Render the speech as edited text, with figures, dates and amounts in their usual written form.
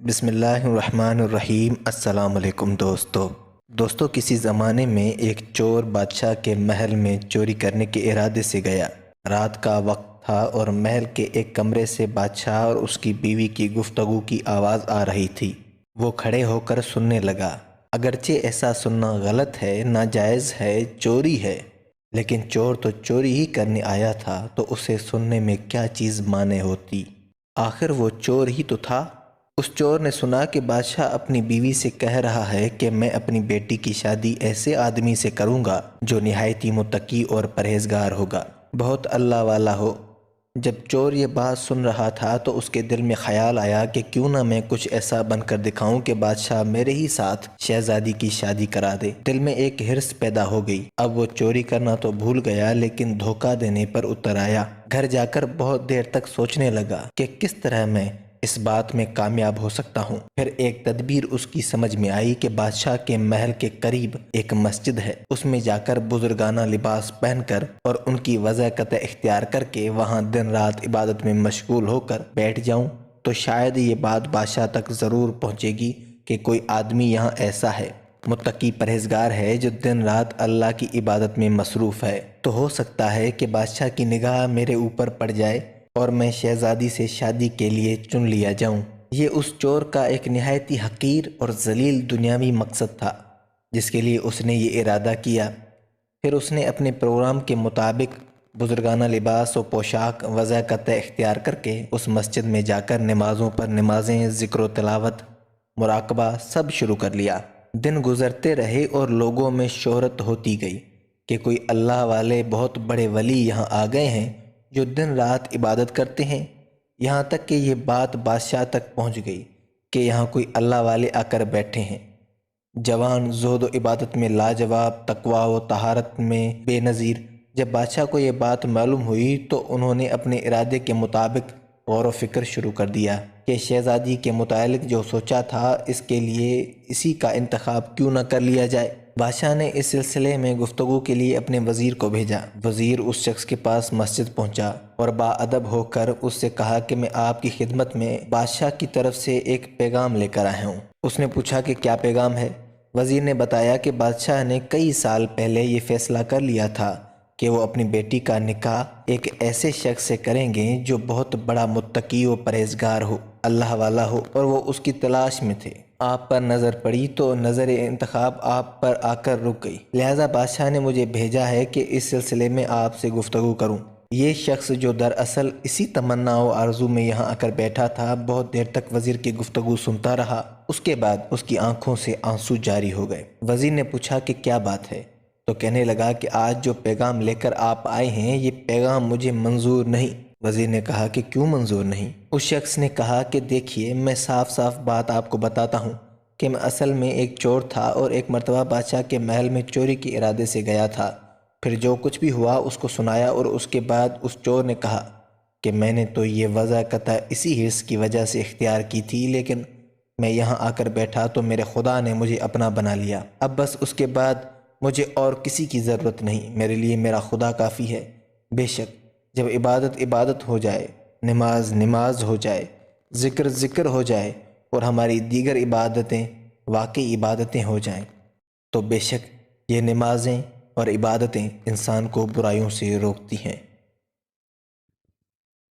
بسم اللہ الرحمن الرحیم۔ السلام علیکم دوستو کسی زمانے میں ایک چور بادشاہ کے محل میں چوری کرنے کے ارادے سے گیا۔ رات کا وقت تھا اور محل کے ایک کمرے سے بادشاہ اور اس کی بیوی کی گفتگو کی آواز آ رہی تھی۔ وہ کھڑے ہو کر سننے لگا۔ اگرچہ ایسا سننا غلط ہے، ناجائز ہے، چوری ہے، لیکن چور تو چوری ہی کرنے آیا تھا، تو اسے سننے میں کیا چیز مانے ہوتی؟ آخر وہ چور ہی تو تھا۔ اس چور نے سنا کہ بادشاہ اپنی بیوی سے کہہ رہا ہے کہ میں اپنی بیٹی کی شادی ایسے آدمی سے کروں گا جو نہایت ہی متقی اور پرہیزگار ہوگا، بہت اللہ والا ہو۔ جب چور یہ بات سن رہا تھا تو اس کے دل میں خیال آیا کہ کیوں نہ میں کچھ ایسا بن کر دکھاؤں کہ بادشاہ میرے ہی ساتھ شہزادی کی شادی کرا دے۔ دل میں ایک حرص پیدا ہو گئی۔ اب وہ چوری کرنا تو بھول گیا، لیکن دھوکہ دینے پر اتر آیا۔ گھر جا کر بہت دیر تک سوچنے لگا کہ کس طرح میں اس بات میں کامیاب ہو سکتا ہوں۔ پھر ایک تدبیر اس کی سمجھ میں آئی کہ بادشاہ کے محل کے قریب ایک مسجد ہے، اس میں جا کر بزرگانہ لباس پہن کر اور ان کی وضاحت اختیار کر کے وہاں دن رات عبادت میں مشغول ہو کر بیٹھ جاؤں تو شاید یہ بات بادشاہ تک ضرور پہنچے گی کہ کوئی آدمی یہاں ایسا ہے، متقی پرہیزگار ہے، جو دن رات اللہ کی عبادت میں مصروف ہے۔ تو ہو سکتا ہے کہ بادشاہ کی نگاہ میرے اوپر پڑ جائے اور میں شہزادی سے شادی کے لیے چن لیا جاؤں۔ یہ اس چور کا ایک نہایت ہی حقیر اور ذلیل دنیاوی مقصد تھا جس کے لیے اس نے یہ ارادہ کیا۔ پھر اس نے اپنے پروگرام کے مطابق بزرگانہ لباس و پوشاک وضاحت اختیار کر کے اس مسجد میں جا کر نمازوں پر نمازیں، ذکر و تلاوت، مراقبہ سب شروع کر لیا۔ دن گزرتے رہے اور لوگوں میں شہرت ہوتی گئی کہ کوئی اللہ والے بہت بڑے ولی یہاں آ گئے ہیں جو دن رات عبادت کرتے ہیں۔ یہاں تک کہ یہ بات بادشاہ تک پہنچ گئی کہ یہاں کوئی اللہ والے آ کر بیٹھے ہیں، جوان، زہد و عبادت میں لاجواب، تقویٰ و طہارت میں بے نظیر۔ جب بادشاہ کو یہ بات معلوم ہوئی تو انہوں نے اپنے ارادے کے مطابق غور و فکر شروع کر دیا کہ شہزادی کے متعلق جو سوچا تھا اس کے لیے اسی کا انتخاب کیوں نہ کر لیا جائے۔ بادشاہ نے اس سلسلے میں گفتگو کے لیے اپنے وزیر کو بھیجا۔ وزیر اس شخص کے پاس مسجد پہنچا اور باادب ہو کر اس سے کہا کہ میں آپ کی خدمت میں بادشاہ کی طرف سے ایک پیغام لے کر آیا ہوں۔ اس نے پوچھا کہ کیا پیغام ہے؟ وزیر نے بتایا کہ بادشاہ نے کئی سال پہلے یہ فیصلہ کر لیا تھا کہ وہ اپنی بیٹی کا نکاح ایک ایسے شخص سے کریں گے جو بہت بڑا متقی و پرہیزگار ہو، اللہ والا ہو، اور وہ اس کی تلاش میں تھے۔ آپ پر نظر پڑی تو نظر انتخاب آپ پر آ کر رک گئی، لہذا بادشاہ نے مجھے بھیجا ہے کہ اس سلسلے میں آپ سے گفتگو کروں۔ یہ شخص جو دراصل اسی تمنا و آرزو میں یہاں آ کر بیٹھا تھا بہت دیر تک وزیر کی گفتگو سنتا رہا۔ اس کے بعد اس کی آنکھوں سے آنسو جاری ہو گئے۔ وزیر نے پوچھا کہ کیا بات ہے؟ تو کہنے لگا کہ آج جو پیغام لے کر آپ آئے ہیں یہ پیغام مجھے منظور نہیں۔ وزیر نے کہا کہ کیوں منظور نہیں؟ اس شخص نے کہا کہ دیکھیے، میں صاف صاف بات آپ کو بتاتا ہوں کہ میں اصل میں ایک چور تھا اور ایک مرتبہ بادشاہ کے محل میں چوری کے ارادے سے گیا تھا۔ پھر جو کچھ بھی ہوا اس کو سنایا اور اس کے بعد اس چور نے کہا کہ میں نے تو یہ وضاحت اسی حرص کی وجہ سے اختیار کی تھی، لیکن میں یہاں آ کر بیٹھا تو میرے خدا نے مجھے اپنا بنا لیا۔ اب بس اس کے بعد مجھے اور کسی کی ضرورت نہیں، میرے لیے میرا خدا کافی ہے۔ بے شک جب عبادت عبادت ہو جائے، نماز نماز ہو جائے، ذکر ذکر ہو جائے اور ہماری دیگر عبادتیں واقعی عبادتیں ہو جائیں تو بے شک یہ نمازیں اور عبادتیں انسان کو برائیوں سے روکتی ہیں۔